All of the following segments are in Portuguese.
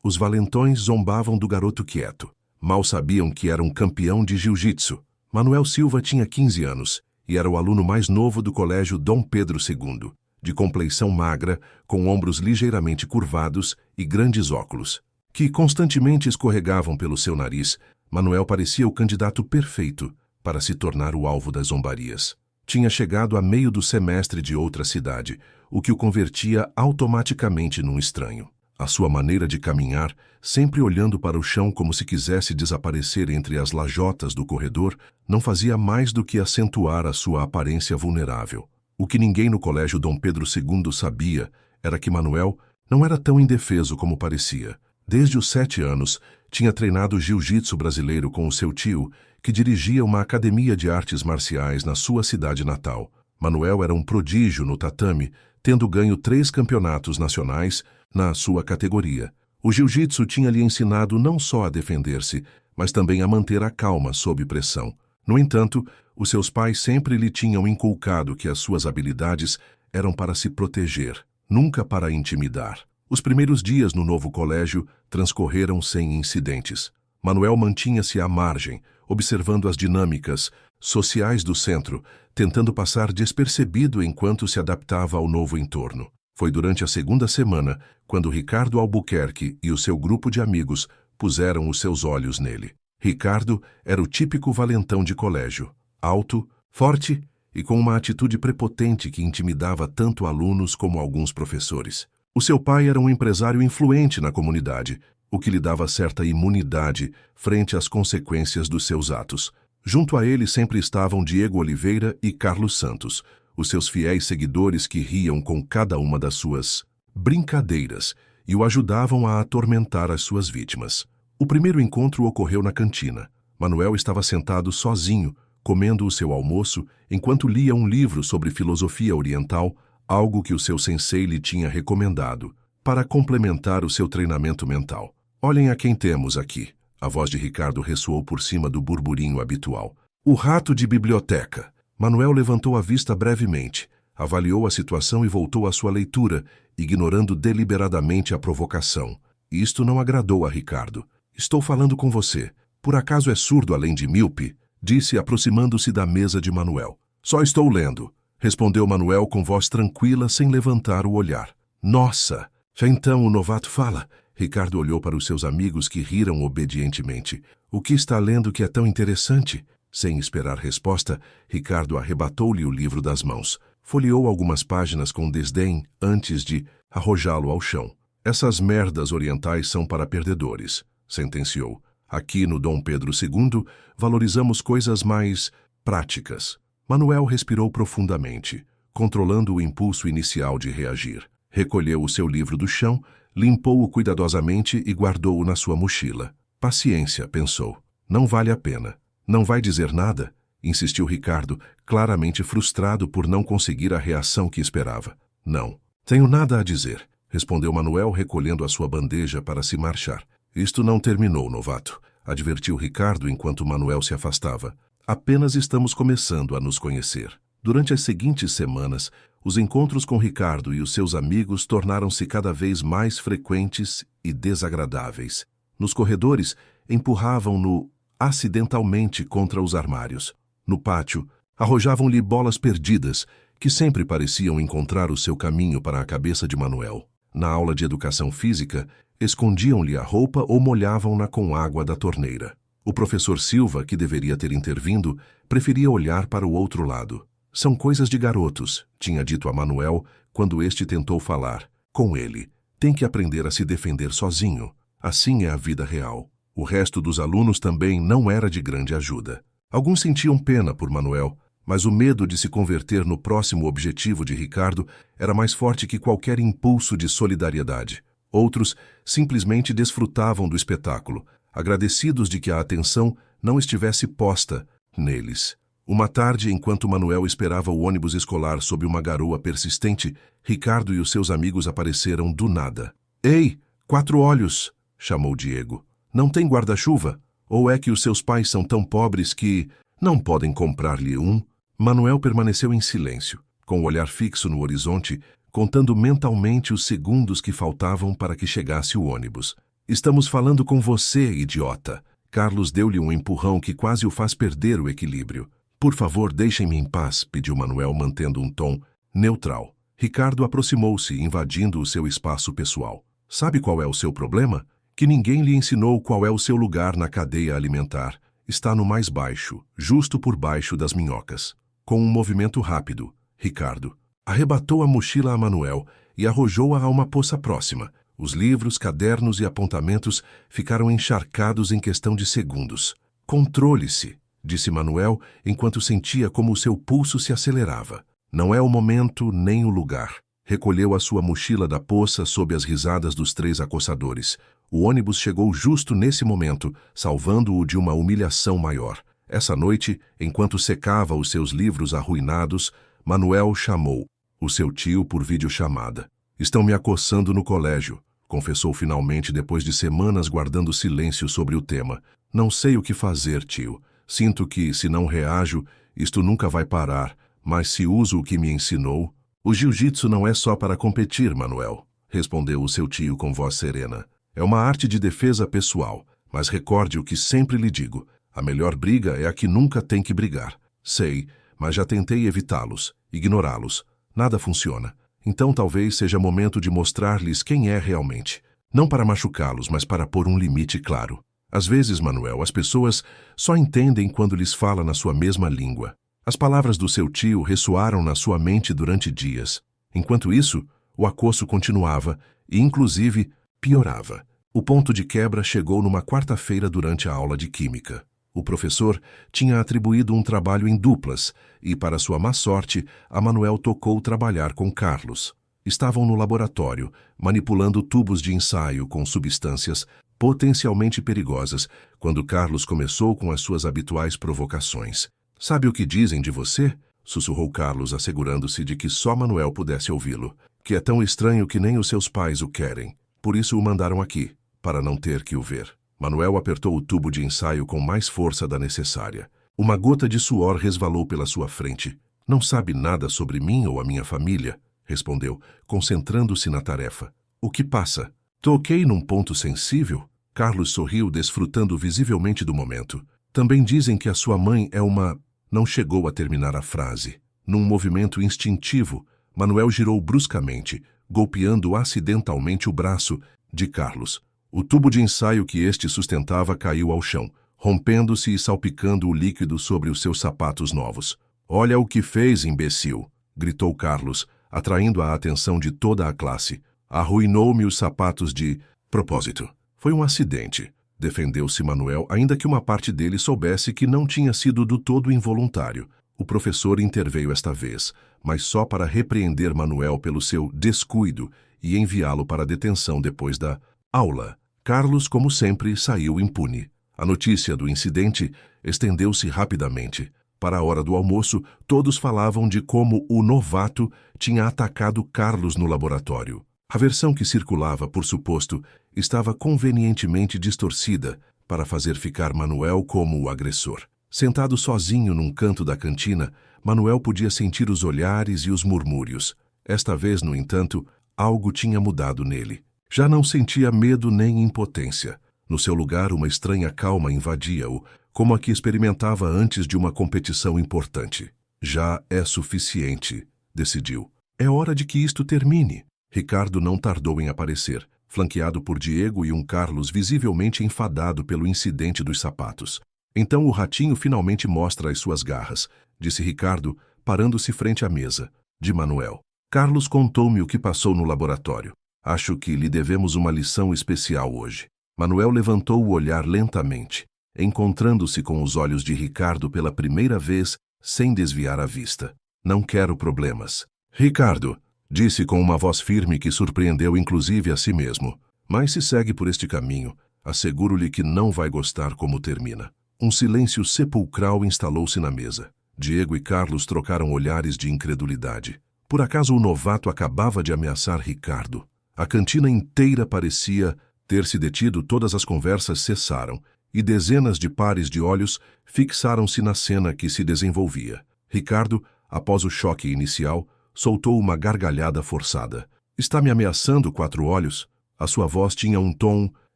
Os valentões zombavam do garoto quieto. Mal sabiam que era um campeão de jiu-jitsu. Manuel Silva tinha 15 anos e era o aluno mais novo do colégio Dom Pedro II, de compleição magra, com ombros ligeiramente curvados e grandes óculos, que constantemente escorregavam pelo seu nariz. Manuel parecia o candidato perfeito para se tornar o alvo das zombarias. Tinha chegado a meio do semestre de outra cidade, o que o convertia automaticamente num estranho. A sua maneira de caminhar, sempre olhando para o chão como se quisesse desaparecer entre as lajotas do corredor, não fazia mais do que acentuar a sua aparência vulnerável. O que ninguém no colégio Dom Pedro II sabia era que Manuel não era tão indefeso como parecia. Desde os 7 anos, tinha treinado jiu-jitsu brasileiro com o seu tio, que dirigia uma academia de artes marciais na sua cidade natal. Manuel era um prodígio no tatame, tendo ganho 3 campeonatos nacionais na sua categoria. O jiu-jitsu tinha lhe ensinado não só a defender-se, mas também a manter a calma sob pressão. No entanto, os seus pais sempre lhe tinham inculcado que as suas habilidades eram para se proteger, nunca para intimidar. Os primeiros dias no novo colégio transcorreram sem incidentes. Manuel mantinha-se à margem, observando as dinâmicas sociais do centro, tentando passar despercebido enquanto se adaptava ao novo entorno. Foi durante a segunda semana, quando Ricardo Albuquerque e o seu grupo de amigos puseram os seus olhos nele. Ricardo era o típico valentão de colégio, alto, forte e com uma atitude prepotente que intimidava tanto alunos como alguns professores. O seu pai era um empresário influente na comunidade, o que lhe dava certa imunidade frente às consequências dos seus atos. Junto a ele sempre estavam Diego Oliveira e Carlos Santos, os seus fiéis seguidores que riam com cada uma das suas brincadeiras e o ajudavam a atormentar as suas vítimas. O primeiro encontro ocorreu na cantina. Manuel estava sentado sozinho, comendo o seu almoço, enquanto lia um livro sobre filosofia oriental, algo que o seu sensei lhe tinha recomendado, para complementar o seu treinamento mental. Olhem a quem temos aqui. A voz de Ricardo ressoou por cima do burburinho habitual. O rato de biblioteca. Manuel levantou a vista brevemente, avaliou a situação e voltou à sua leitura, ignorando deliberadamente a provocação. Isto não agradou a Ricardo. Estou falando com você. Por acaso é surdo além de míope? Disse, aproximando-se da mesa de Manuel. Só estou lendo, respondeu Manuel com voz tranquila, sem levantar o olhar. Nossa! Então o novato fala. Ricardo olhou para os seus amigos que riram obedientemente. O que está lendo que é tão interessante? Sem esperar resposta, Ricardo arrebatou-lhe o livro das mãos. Folheou algumas páginas com desdém antes de arrojá-lo ao chão. Essas merdas orientais são para perdedores, sentenciou. Aqui no Dom Pedro II, valorizamos coisas mais práticas. Manuel respirou profundamente, controlando o impulso inicial de reagir. Recolheu o seu livro do chão, limpou-o cuidadosamente e guardou-o na sua mochila. Paciência, pensou. Não vale a pena. Não vai dizer nada? Insistiu Ricardo, claramente frustrado por não conseguir a reação que esperava. Não. Tenho nada a dizer, respondeu Manuel, recolhendo a sua bandeja para se marchar. Isto não terminou, novato, advertiu Ricardo enquanto Manuel se afastava. Apenas estamos começando a nos conhecer. Durante as seguintes semanas, os encontros com Ricardo e os seus amigos tornaram-se cada vez mais frequentes e desagradáveis. Nos corredores, empurravam-no acidentalmente contra os armários. No pátio, arrojavam-lhe bolas perdidas, que sempre pareciam encontrar o seu caminho para a cabeça de Manuel. Na aula de educação física, escondiam-lhe a roupa ou molhavam-na com água da torneira. O professor Silva, que deveria ter intervindo, preferia olhar para o outro lado. São coisas de garotos, tinha dito a Manuel quando este tentou falar. Com ele, tem que aprender a se defender sozinho. Assim é a vida real. O resto dos alunos também não era de grande ajuda. Alguns sentiam pena por Manuel, mas o medo de se converter no próximo objetivo de Ricardo era mais forte que qualquer impulso de solidariedade. Outros simplesmente desfrutavam do espetáculo, agradecidos de que a atenção não estivesse posta neles. Uma tarde, enquanto Manuel esperava o ônibus escolar sob uma garoa persistente, Ricardo e os seus amigos apareceram do nada. Ei, Quatro Olhos! Chamou Diego. Não tem guarda-chuva? Ou é que os seus pais são tão pobres que não podem comprar-lhe um? Manuel permaneceu em silêncio, com o olhar fixo no horizonte, contando mentalmente os segundos que faltavam para que chegasse o ônibus. Estamos falando com você, idiota. Carlos deu-lhe um empurrão que quase o faz perder o equilíbrio. Por favor, deixem-me em paz, pediu Manuel mantendo um tom neutral. Ricardo aproximou-se, invadindo o seu espaço pessoal. Sabe qual é o seu problema? Que ninguém lhe ensinou qual é o seu lugar na cadeia alimentar. Está no mais baixo, justo por baixo das minhocas. Com um movimento rápido, Ricardo arrebatou a mochila a Manuel e arrojou-a a uma poça próxima. Os livros, cadernos e apontamentos ficaram encharcados em questão de segundos. Controle-se, disse Manuel, enquanto sentia como o seu pulso se acelerava. Não é o momento nem o lugar. Recolheu a sua mochila da poça sob as risadas dos 3 acossadores. O ônibus chegou justo nesse momento, salvando-o de uma humilhação maior. Essa noite, enquanto secava os seus livros arruinados, Manuel chamou o seu tio por videochamada. Estão me acossando no colégio, confessou finalmente depois de semanas guardando silêncio sobre o tema. Não sei o que fazer, tio. Sinto que, se não reajo, isto nunca vai parar, mas se uso o que me ensinou... O jiu-jitsu não é só para competir, Manuel, respondeu o seu tio com voz serena. É uma arte de defesa pessoal, mas recorde o que sempre lhe digo. A melhor briga é a que nunca tem que brigar. Sei, mas já tentei evitá-los, ignorá-los. Nada funciona. Então talvez seja momento de mostrar-lhes quem é realmente. Não para machucá-los, mas para pôr um limite claro. Às vezes, Manuel, as pessoas só entendem quando lhes fala na sua mesma língua. As palavras do seu tio ressoaram na sua mente durante dias. Enquanto isso, o acosso continuava e, inclusive, piorava. O ponto de quebra chegou numa quarta-feira durante a aula de química. O professor tinha atribuído um trabalho em duplas e, para sua má sorte, a Manuel tocou trabalhar com Carlos. Estavam no laboratório, manipulando tubos de ensaio com substâncias potencialmente perigosas, quando Carlos começou com as suas habituais provocações. Sabe o que dizem de você? Sussurrou Carlos, assegurando-se de que só Manuel pudesse ouvi-lo. Que é tão estranho que nem os seus pais o querem. Por isso o mandaram aqui, para não ter que o ver. Manuel apertou o tubo de ensaio com mais força da necessária. Uma gota de suor resvalou pela sua frente. Não sabe nada sobre mim ou a minha família, respondeu, concentrando-se na tarefa. O que passa? Toquei num ponto sensível? Carlos sorriu, desfrutando visivelmente do momento. Também dizem que a sua mãe é uma... Não chegou a terminar a frase. Num movimento instintivo, Manuel girou bruscamente, golpeando acidentalmente o braço de Carlos. O tubo de ensaio que este sustentava caiu ao chão, rompendo-se e salpicando o líquido sobre os seus sapatos novos. Olha o que fez, imbecil! Gritou Carlos, atraindo a atenção de toda a classe. Arruinou-me os sapatos de... propósito. Foi um acidente. Defendeu-se Manuel, ainda que uma parte dele soubesse que não tinha sido do todo involuntário. O professor interveio esta vez, mas só para repreender Manuel pelo seu descuido e enviá-lo para a detenção depois da aula. Carlos, como sempre, saiu impune. A notícia do incidente estendeu-se rapidamente. Para a hora do almoço, todos falavam de como o novato tinha atacado Carlos no laboratório. A versão que circulava, por suposto, estava convenientemente distorcida para fazer ficar Manuel como o agressor. Sentado sozinho num canto da cantina, Manuel podia sentir os olhares e os murmúrios. Esta vez, no entanto, algo tinha mudado nele. Já não sentia medo nem impotência. No seu lugar, uma estranha calma invadia-o, como a que experimentava antes de uma competição importante. Já é suficiente, decidiu. É hora de que isto termine. Ricardo não tardou em aparecer, flanqueado por Diego e um Carlos visivelmente enfadado pelo incidente dos sapatos. Então o ratinho finalmente mostra as suas garras, disse Ricardo, parando-se frente à mesa, de Manuel. Carlos contou-me o que passou no laboratório. Acho que lhe devemos uma lição especial hoje. Manuel levantou o olhar lentamente, encontrando-se com os olhos de Ricardo pela primeira vez, sem desviar a vista. Não quero problemas. Ricardo, disse com uma voz firme que surpreendeu inclusive a si mesmo. Mas se segue por este caminho, asseguro-lhe que não vai gostar como termina. Um silêncio sepulcral instalou-se na mesa. Diego e Carlos trocaram olhares de incredulidade. Por acaso o novato acabava de ameaçar Ricardo? A cantina inteira parecia ter se detido, todas as conversas cessaram, e dezenas de pares de olhos fixaram-se na cena que se desenvolvia. Ricardo, após o choque inicial, soltou uma gargalhada forçada. Está me ameaçando, quatro olhos? A sua voz tinha um tom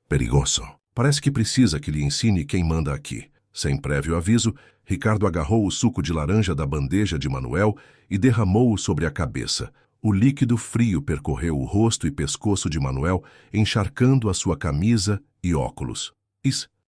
Perigoso. Parece que precisa que lhe ensine quem manda aqui. Sem prévio aviso, Ricardo agarrou o suco de laranja da bandeja de Manuel e derramou-o sobre a cabeça. O líquido frio percorreu o rosto e pescoço de Manuel, encharcando a sua camisa e óculos.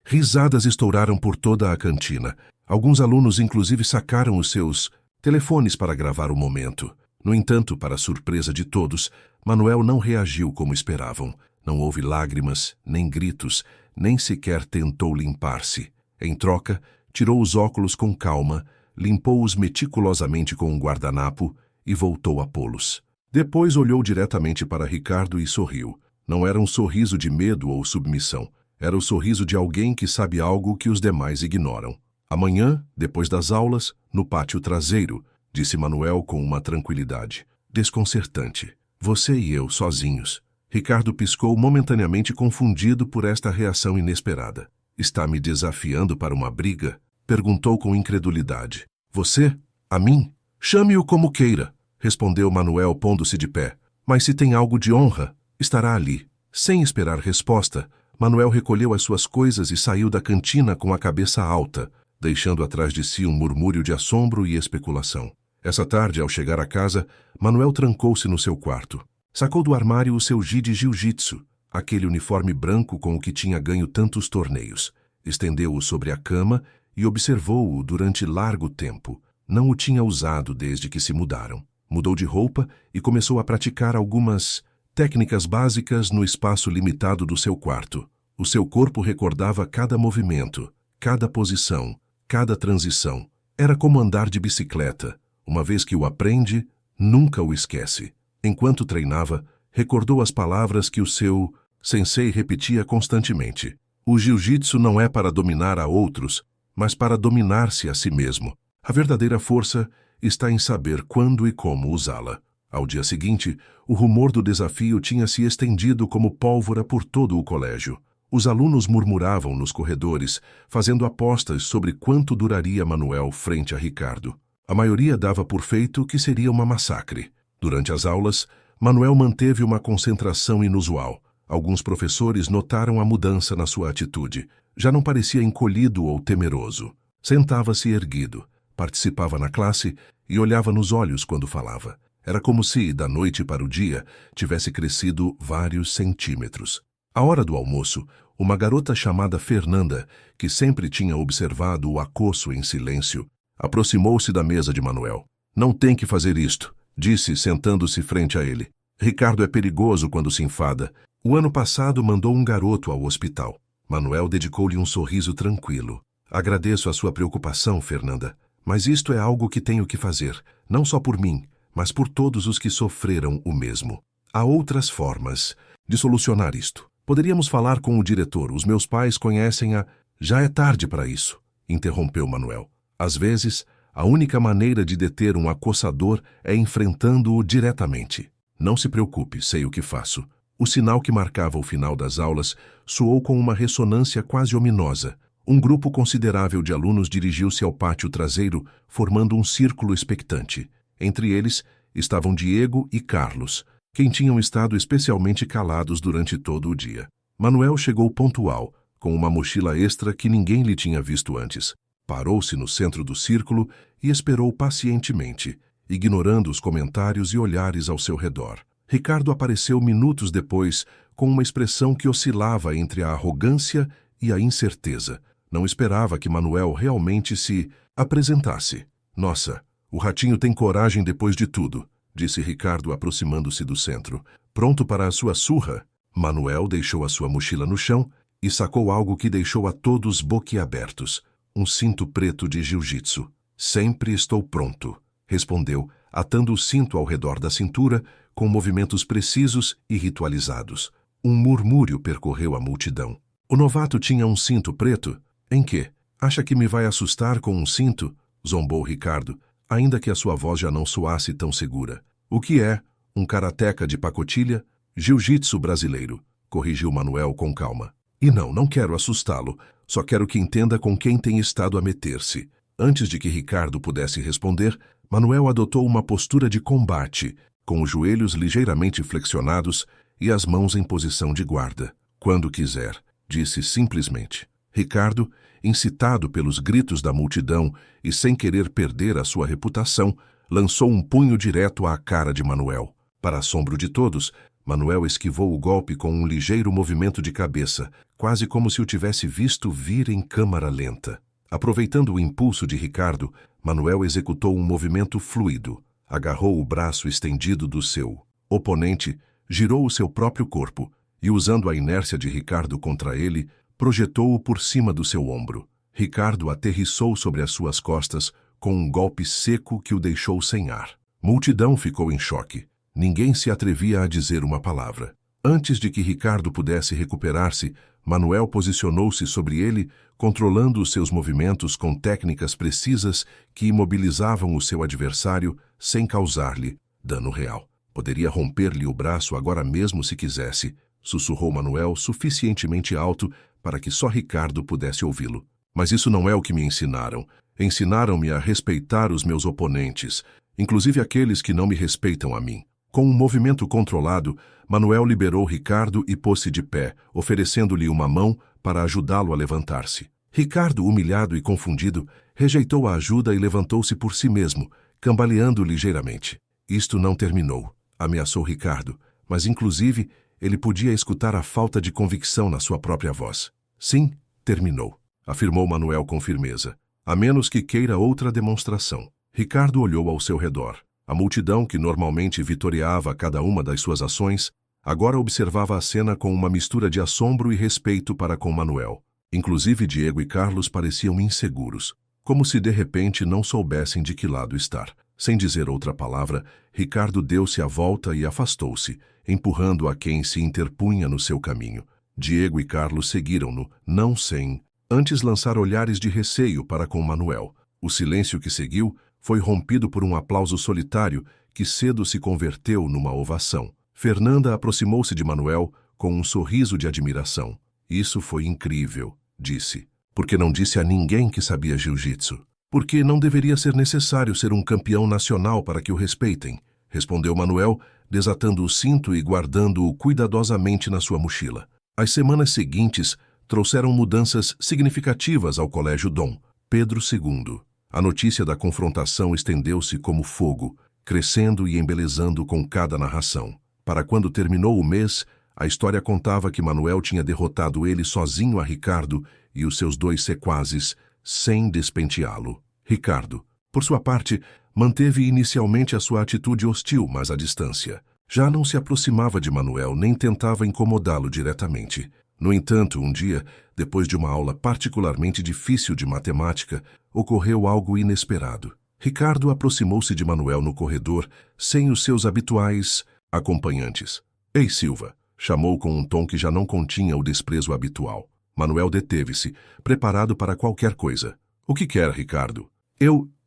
Risadas estouraram por toda a cantina. Alguns alunos inclusive sacaram os seus telefones para gravar o momento. No entanto, para a surpresa de todos, Manuel não reagiu como esperavam. Não houve lágrimas, nem gritos, nem sequer tentou limpar-se. Em troca, tirou os óculos com calma, limpou-os meticulosamente com um guardanapo e voltou a pô-los. Depois olhou diretamente para Ricardo e sorriu. Não era um sorriso de medo ou submissão. Era o sorriso de alguém que sabe algo que os demais ignoram. Amanhã, depois das aulas, no pátio traseiro, disse Manuel com uma tranquilidade desconcertante. Você e eu, sozinhos. Ricardo piscou momentaneamente confundido por esta reação inesperada. Está me desafiando para uma briga? Perguntou com incredulidade. Você? A mim? Chame-o como queira, respondeu Manuel pondo-se de pé. Mas se tem algo de honra, estará ali. Sem esperar resposta, Manuel recolheu as suas coisas e saiu da cantina com a cabeça alta, deixando atrás de si um murmúrio de assombro e especulação. Essa tarde, ao chegar a casa, Manuel trancou-se no seu quarto. Sacou do armário o seu gi de jiu-jitsu, aquele uniforme branco com o que tinha ganho tantos torneios. Estendeu-o sobre a cama e observou-o durante largo tempo. Não o tinha usado desde que se mudaram. Mudou de roupa e começou a praticar algumas técnicas básicas no espaço limitado do seu quarto. O seu corpo recordava cada movimento, cada posição, cada transição. Era como andar de bicicleta. Uma vez que o aprende, nunca o esquece. Enquanto treinava, recordou as palavras que o seu sensei repetia constantemente. O jiu-jitsu não é para dominar a outros, mas para dominar-se a si mesmo. A verdadeira força está em saber quando e como usá-la. Ao dia seguinte, o rumor do desafio tinha se estendido como pólvora por todo o colégio. Os alunos murmuravam nos corredores, fazendo apostas sobre quanto duraria Manuel frente a Ricardo. A maioria dava por feito que seria uma massacre. Durante as aulas, Manuel manteve uma concentração inusual. Alguns professores notaram a mudança na sua atitude. Já não parecia encolhido ou temeroso. Sentava-se erguido, participava na classe e olhava nos olhos quando falava. Era como se, da noite para o dia, tivesse crescido vários centímetros. À hora do almoço, uma garota chamada Fernanda, que sempre tinha observado o acosso em silêncio, aproximou-se da mesa de Manuel. Não tem que fazer isto, disse, sentando-se frente a ele. Ricardo é perigoso quando se enfada. O ano passado mandou um garoto ao hospital. Manuel dedicou-lhe um sorriso tranquilo. Agradeço a sua preocupação, Fernanda, mas isto é algo que tenho que fazer, não só por mim, mas por todos os que sofreram o mesmo. Há outras formas de solucionar isto. Poderíamos falar com o diretor. Os meus pais conhecem a... Já é tarde para isso, interrompeu Manuel. Às vezes, a única maneira de deter um acossador é enfrentando-o diretamente. Não se preocupe, sei o que faço. O sinal que marcava o final das aulas soou com uma ressonância quase ominosa. Um grupo considerável de alunos dirigiu-se ao pátio traseiro, formando um círculo expectante. Entre eles estavam Diego e Carlos, quem tinham estado especialmente calados durante todo o dia. Manuel chegou pontual, com uma mochila extra que ninguém lhe tinha visto antes. Parou-se no centro do círculo e esperou pacientemente, ignorando os comentários e olhares ao seu redor. Ricardo apareceu minutos depois, com uma expressão que oscilava entre a arrogância e a incerteza. Não esperava que Manuel realmente se apresentasse. Nossa, o ratinho tem coragem depois de tudo, disse Ricardo aproximando-se do centro. Pronto para a sua surra? Manuel deixou a sua mochila no chão e sacou algo que deixou a todos boquiabertos. Um cinto preto de jiu-jitsu. Sempre estou pronto, respondeu, atando o cinto ao redor da cintura, com movimentos precisos e ritualizados. Um murmúrio percorreu a multidão. O novato tinha um cinto preto? Em que? Acha que me vai assustar com um cinto? Zombou Ricardo, ainda que a sua voz já não soasse tão segura. O que é? Um karateca de pacotilha? Jiu-jitsu brasileiro, corrigiu Manuel com calma. E não quero assustá-lo, só quero que entenda com quem tem estado a meter-se. Antes de que Ricardo pudesse responder, Manuel adotou uma postura de combate, com os joelhos ligeiramente flexionados e as mãos em posição de guarda. Quando quiser, disse simplesmente. Ricardo, incitado pelos gritos da multidão e sem querer perder a sua reputação, lançou um punho direto à cara de Manuel. Para assombro de todos, Manuel esquivou o golpe com um ligeiro movimento de cabeça, quase como se o tivesse visto vir em câmara lenta. Aproveitando o impulso de Ricardo, Manuel executou um movimento fluido. Agarrou o braço estendido do seu oponente, girou o seu próprio corpo e, usando a inércia de Ricardo contra ele, projetou-o por cima do seu ombro. Ricardo aterrissou sobre as suas costas com um golpe seco que o deixou sem ar. Multidão ficou em choque. Ninguém se atrevia a dizer uma palavra. Antes de que Ricardo pudesse recuperar-se, Manuel posicionou-se sobre ele, controlando os seus movimentos com técnicas precisas que imobilizavam o seu adversário sem causar-lhe dano real. Poderia romper-lhe o braço agora mesmo se quisesse, sussurrou Manuel suficientemente alto para que só Ricardo pudesse ouvi-lo. Mas isso não é o que me ensinaram. Ensinaram-me a respeitar os meus oponentes, inclusive aqueles que não me respeitam a mim. Com um movimento controlado, Manuel liberou Ricardo e pôs-se de pé, oferecendo-lhe uma mão para ajudá-lo a levantar-se. Ricardo, humilhado e confundido, rejeitou a ajuda e levantou-se por si mesmo, cambaleando ligeiramente. Isto não terminou, ameaçou Ricardo, mas inclusive ele podia escutar a falta de convicção na sua própria voz. Sim, terminou, afirmou Manuel com firmeza, a menos que queira outra demonstração. Ricardo olhou ao seu redor. A multidão, que normalmente vitoriava cada uma das suas ações, agora observava a cena com uma mistura de assombro e respeito para com Manuel. Inclusive Diego e Carlos pareciam inseguros, como se de repente não soubessem de que lado estar. Sem dizer outra palavra, Ricardo deu-se a volta e afastou-se, empurrando a quem se interpunha no seu caminho. Diego e Carlos seguiram-no, não sem antes lançar olhares de receio para com Manuel. O silêncio que seguiu foi rompido por um aplauso solitário que cedo se converteu numa ovação. Fernanda aproximou-se de Manuel com um sorriso de admiração. Isso foi incrível, disse. Porque não disse a ninguém que sabia jiu-jitsu. Porque não deveria ser necessário ser um campeão nacional para que o respeitem, respondeu Manuel, desatando o cinto e guardando-o cuidadosamente na sua mochila. As semanas seguintes trouxeram mudanças significativas ao Colégio Dom Pedro II. A notícia da confrontação estendeu-se como fogo, crescendo e embelezando com cada narração. Para quando terminou o mês, a história contava que Manuel tinha derrotado ele sozinho a Ricardo e os seus dois sequazes, sem despenteá-lo. Ricardo, por sua parte, manteve inicialmente a sua atitude hostil, mas à distância. Já não se aproximava de Manuel nem tentava incomodá-lo diretamente. No entanto, um dia, depois de uma aula particularmente difícil de matemática, ocorreu algo inesperado. Ricardo aproximou-se de Manuel no corredor, sem os seus habituais acompanhantes. Ei, Silva, chamou com um tom que já não continha o desprezo habitual. Manuel deteve-se, preparado para qualquer coisa. O que quer, Ricardo?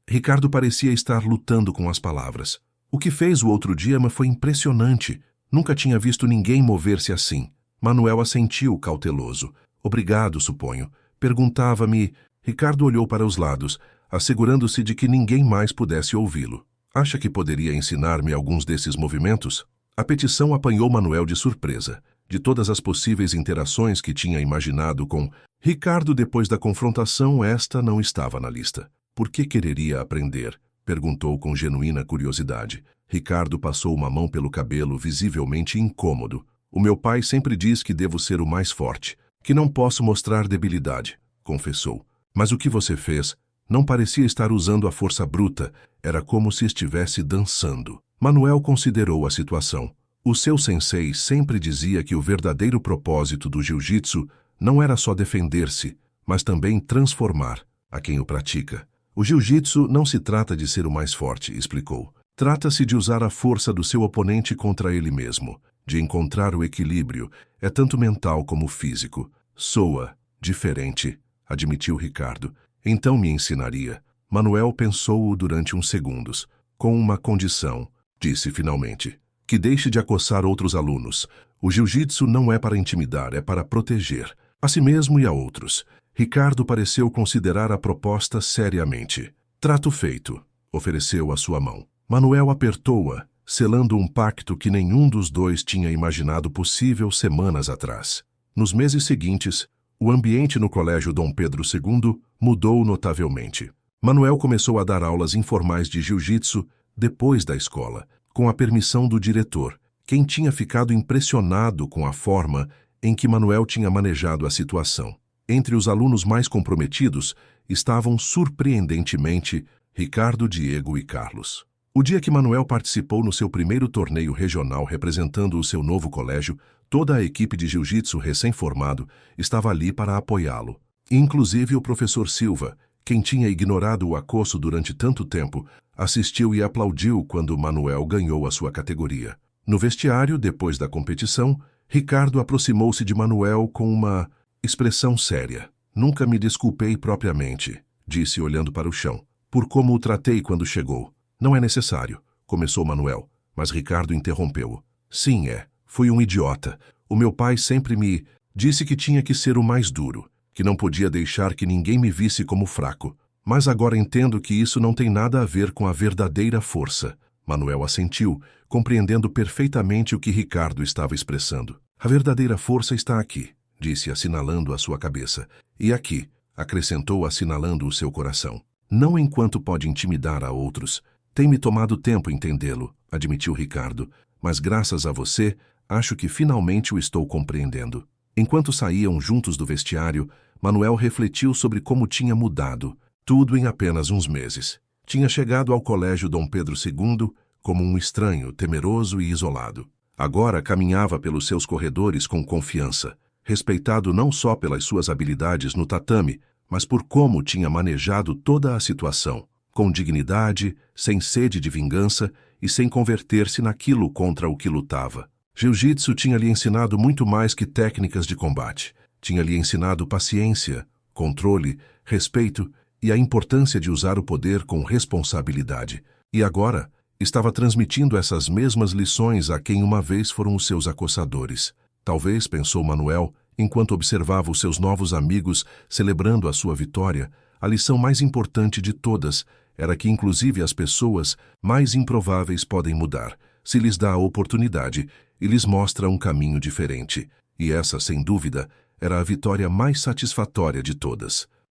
Ricardo parecia estar lutando com as palavras. O que fez o outro dia foi impressionante. Nunca tinha visto ninguém mover-se assim. Manuel assentiu, cauteloso. Obrigado, suponho. Perguntava-me... Ricardo olhou para os lados, assegurando-se de que ninguém mais pudesse ouvi-lo. Acha que poderia ensinar-me alguns desses movimentos? A petição apanhou Manuel de surpresa. De todas as possíveis interações que tinha imaginado com Ricardo depois da confrontação, esta não estava na lista. Por que quereria aprender? Perguntou com genuína curiosidade. Ricardo passou uma mão pelo cabelo, visivelmente incômodo. O meu pai sempre diz que devo ser o mais forte, que não posso mostrar debilidade, confessou. Mas o que você fez não parecia estar usando a força bruta, era como se estivesse dançando. Manuel considerou a situação. O seu sensei sempre dizia que o verdadeiro propósito do jiu-jitsu não era só defender-se, mas também transformar a quem o pratica. O jiu-jitsu não se trata de ser o mais forte, explicou. Trata-se de usar a força do seu oponente contra ele mesmo, de encontrar o equilíbrio, é tanto mental como físico. Soa diferente, admitiu Ricardo. Então me ensinaria. Manuel pensou-o durante uns segundos. Com uma condição, disse finalmente. Que deixe de acossar outros alunos. O jiu-jitsu não é para intimidar, é para proteger. A si mesmo e a outros. Ricardo pareceu considerar a proposta seriamente. Trato feito, ofereceu a sua mão. Manuel apertou-a, selando um pacto que nenhum dos dois tinha imaginado possível semanas atrás. Nos meses seguintes, o ambiente no Colégio Dom Pedro II mudou notavelmente. Manuel começou a dar aulas informais de jiu-jitsu depois da escola, com a permissão do diretor, quem tinha ficado impressionado com a forma em que Manuel tinha manejado a situação. Entre os alunos mais comprometidos estavam, surpreendentemente, Ricardo, Diego e Carlos. O dia que Manuel participou no seu primeiro torneio regional representando o seu novo colégio, toda a equipe de jiu-jitsu recém-formado estava ali para apoiá-lo. Inclusive o professor Silva, quem tinha ignorado o acosso durante tanto tempo, assistiu e aplaudiu quando Manuel ganhou a sua categoria. No vestiário, depois da competição, Ricardo aproximou-se de Manuel com uma expressão séria. "Nunca me desculpei propriamente", disse olhando para o chão, "por como o tratei quando chegou." "Não é necessário", começou Manuel, mas Ricardo interrompeu-o. "Sim, fui um idiota. O meu pai sempre me disse que tinha que ser o mais duro, que não podia deixar que ninguém me visse como fraco. Mas agora entendo que isso não tem nada a ver com a verdadeira força." Manuel assentiu, compreendendo perfeitamente o que Ricardo estava expressando. "A verdadeira força está aqui", disse assinalando a sua cabeça. "E aqui", acrescentou assinalando o seu coração. "Não enquanto pode intimidar a outros. Tem-me tomado tempo entendê-lo", admitiu Ricardo, "mas graças a você, acho que finalmente o estou compreendendo." Enquanto saíam juntos do vestiário, Manuel refletiu sobre como tinha mudado, tudo em apenas uns meses. Tinha chegado ao Colégio Dom Pedro II como um estranho, temeroso e isolado. Agora caminhava pelos seus corredores com confiança, respeitado não só pelas suas habilidades no tatame, mas por como tinha manejado toda a situação, com dignidade, sem sede de vingança e sem converter-se naquilo contra o que lutava. Jiu-jitsu tinha lhe ensinado muito mais que técnicas de combate. Tinha lhe ensinado paciência, controle, respeito e a importância de usar o poder com responsabilidade. E agora, estava transmitindo essas mesmas lições a quem uma vez foram os seus acossadores. Talvez, pensou Manuel, enquanto observava os seus novos amigos celebrando a sua vitória, a lição mais importante de todas era que inclusive as pessoas mais improváveis podem mudar, se lhes dá a oportunidade e lhes mostra um caminho diferente. E essa, sem dúvida, era a vitória mais satisfatória de todas.